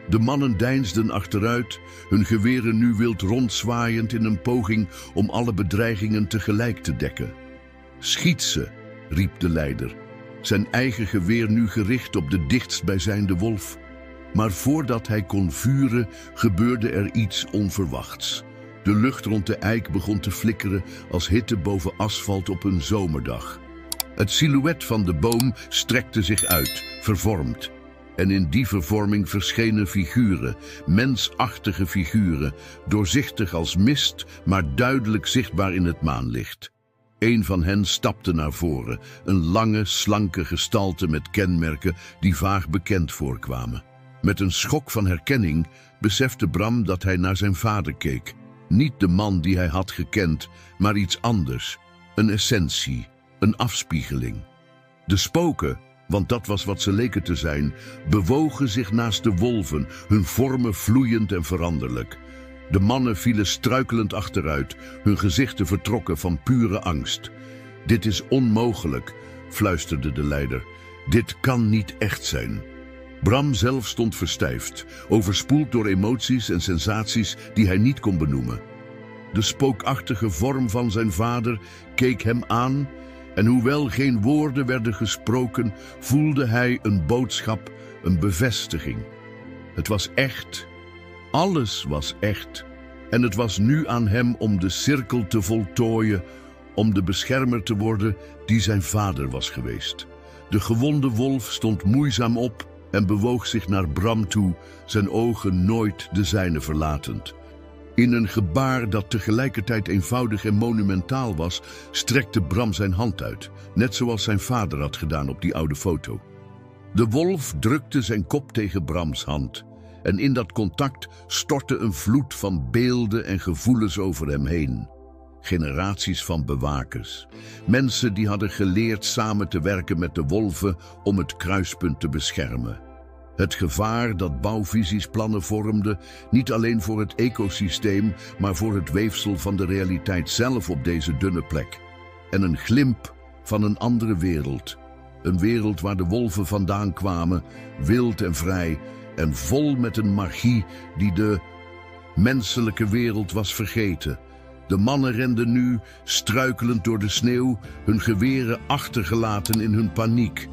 De mannen deinsden achteruit, hun geweren nu wild rondzwaaiend in een poging om alle bedreigingen tegelijk te dekken. Schiet ze, riep de leider, zijn eigen geweer nu gericht op de dichtstbijzijnde wolf. Maar voordat hij kon vuren, gebeurde er iets onverwachts. De lucht rond de eik begon te flikkeren als hitte boven asfalt op een zomerdag. Het silhouet van de boom strekte zich uit, vervormd. En in die vervorming verschenen figuren, mensachtige figuren, doorzichtig als mist, maar duidelijk zichtbaar in het maanlicht. Een van hen stapte naar voren, een lange, slanke gestalte met kenmerken die vaag bekend voorkwamen. Met een schok van herkenning besefte Bram dat hij naar zijn vader keek. Niet de man die hij had gekend, maar iets anders. Een essentie, een afspiegeling. De spoken, want dat was wat ze leken te zijn, bewogen zich naast de wolven, hun vormen vloeiend en veranderlijk. De mannen vielen struikelend achteruit, hun gezichten vertrokken van pure angst. Dit is onmogelijk, fluisterde de leider. Dit kan niet echt zijn. Bram zelf stond verstijfd, overspoeld door emoties en sensaties die hij niet kon benoemen. De spookachtige vorm van zijn vader keek hem aan en hoewel geen woorden werden gesproken, voelde hij een boodschap, een bevestiging. Het was echt. Alles was echt. En het was nu aan hem om de cirkel te voltooien, om de beschermer te worden die zijn vader was geweest. De gewonde wolf stond moeizaam op en bewoog zich naar Bram toe, zijn ogen nooit de zijne verlatend. In een gebaar dat tegelijkertijd eenvoudig en monumentaal was, strekte Bram zijn hand uit, net zoals zijn vader had gedaan op die oude foto. De wolf drukte zijn kop tegen Brams hand en in dat contact stortte een vloed van beelden en gevoelens over hem heen. Generaties van bewakers. Mensen die hadden geleerd samen te werken met de wolven om het kruispunt te beschermen. Het gevaar dat bouwvisies plannen vormde, niet alleen voor het ecosysteem, maar voor het weefsel van de realiteit zelf op deze dunne plek. En een glimp van een andere wereld. Een wereld waar de wolven vandaan kwamen, wild en vrij, en vol met een magie die de menselijke wereld was vergeten. De mannen renden nu, struikelend door de sneeuw, hun geweren achtergelaten in hun paniek.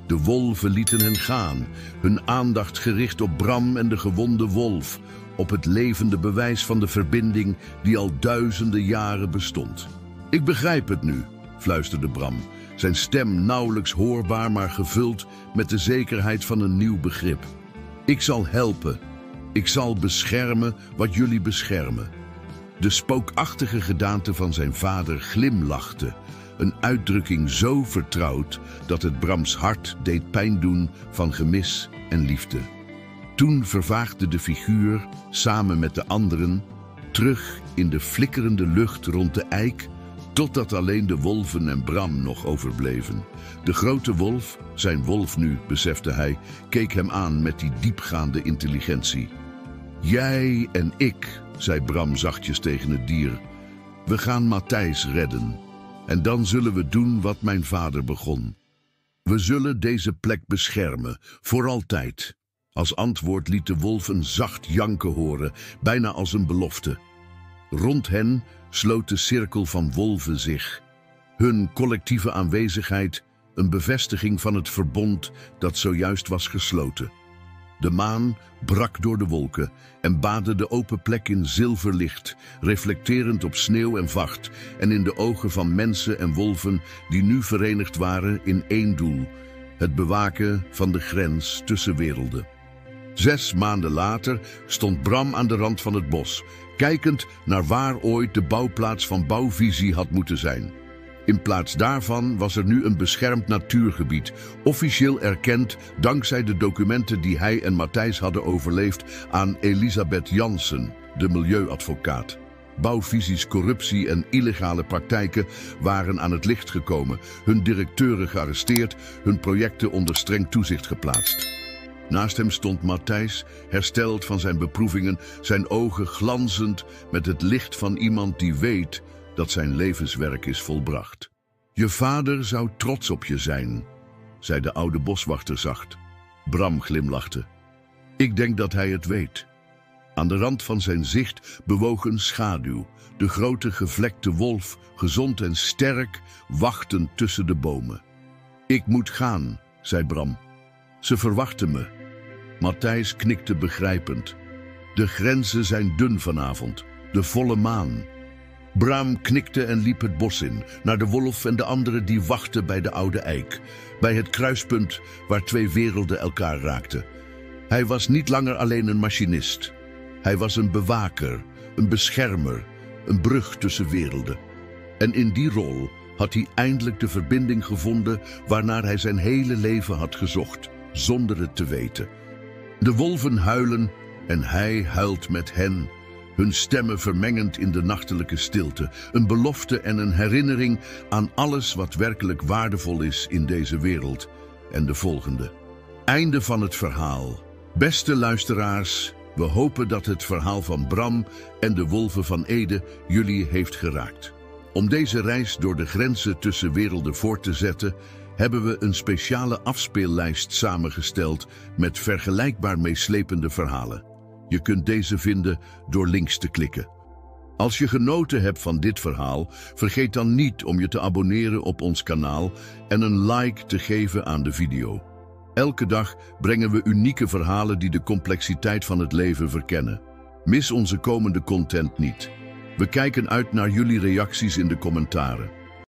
De wolven lieten hen gaan, hun aandacht gericht op Bram en de gewonde wolf, op het levende bewijs van de verbinding die al duizenden jaren bestond. Ik begrijp het nu, fluisterde Bram, zijn stem nauwelijks hoorbaar, maar gevuld met de zekerheid van een nieuw begrip. Ik zal helpen. Ik zal beschermen wat jullie beschermen. De spookachtige gedaante van zijn vader glimlachte, een uitdrukking zo vertrouwd dat het Brams hart deed pijn doen van gemis en liefde. Toen vervaagde de figuur, samen met de anderen, terug in de flikkerende lucht rond de eik, totdat alleen de wolven en Bram nog overbleven. De grote wolf, zijn wolf nu, besefte hij, keek hem aan met die diepgaande intelligentie. Jij en ik, zei Bram zachtjes tegen het dier, we gaan Matthijs redden. En dan zullen we doen wat mijn vader begon. We zullen deze plek beschermen, voor altijd. Als antwoord liet de wolf een zacht janken horen, bijna als een belofte. Rond hen sloot de cirkel van wolven zich. Hun collectieve aanwezigheid, een bevestiging van het verbond dat zojuist was gesloten. De maan brak door de wolken en baadde de open plek in zilverlicht, reflecterend op sneeuw en vacht en in de ogen van mensen en wolven die nu verenigd waren in één doel: het bewaken van de grens tussen werelden. 6 maanden later stond Bram aan de rand van het bos, kijkend naar waar ooit de bouwplaats van Bouwvisie had moeten zijn. In plaats daarvan was er nu een beschermd natuurgebied, officieel erkend dankzij de documenten die hij en Matthijs hadden overleefd aan Elisabeth Jansen, de milieuadvocaat. Bouwvisies corruptie en illegale praktijken waren aan het licht gekomen, hun directeuren gearresteerd, hun projecten onder streng toezicht geplaatst. Naast hem stond Matthijs, hersteld van zijn beproevingen, zijn ogen glanzend met het licht van iemand die weet dat zijn levenswerk is volbracht. Je vader zou trots op je zijn, zei de oude boswachter zacht. Bram glimlachte. Ik denk dat hij het weet. Aan de rand van zijn zicht bewoog een schaduw, de grote gevlekte wolf, gezond en sterk, wachtend tussen de bomen. Ik moet gaan, zei Bram. Ze verwachten me. Matthijs knikte begrijpend. De grenzen zijn dun vanavond, de volle maan. Bram knikte en liep het bos in, naar de wolf en de anderen die wachten bij de oude eik, bij het kruispunt waar 2 werelden elkaar raakten. Hij was niet langer alleen een machinist. Hij was een bewaker, een beschermer, een brug tussen werelden. En in die rol had hij eindelijk de verbinding gevonden waarnaar hij zijn hele leven had gezocht, zonder het te weten. De wolven huilen en hij huilt met hen, hun stemmen vermengend in de nachtelijke stilte, een belofte en een herinnering aan alles wat werkelijk waardevol is in deze wereld en de volgende. Einde van het verhaal. Beste luisteraars, we hopen dat het verhaal van Bram en de wolven van Ede jullie heeft geraakt. Om deze reis door de grenzen tussen werelden voort te zetten, hebben we een speciale afspeellijst samengesteld met vergelijkbaar meeslepende verhalen. Je kunt deze vinden door links te klikken. Als je genoten hebt van dit verhaal, vergeet dan niet om je te abonneren op ons kanaal en een like te geven aan de video. Elke dag brengen we unieke verhalen die de complexiteit van het leven verkennen. Mis onze komende content niet. We kijken uit naar jullie reacties in de commentaren.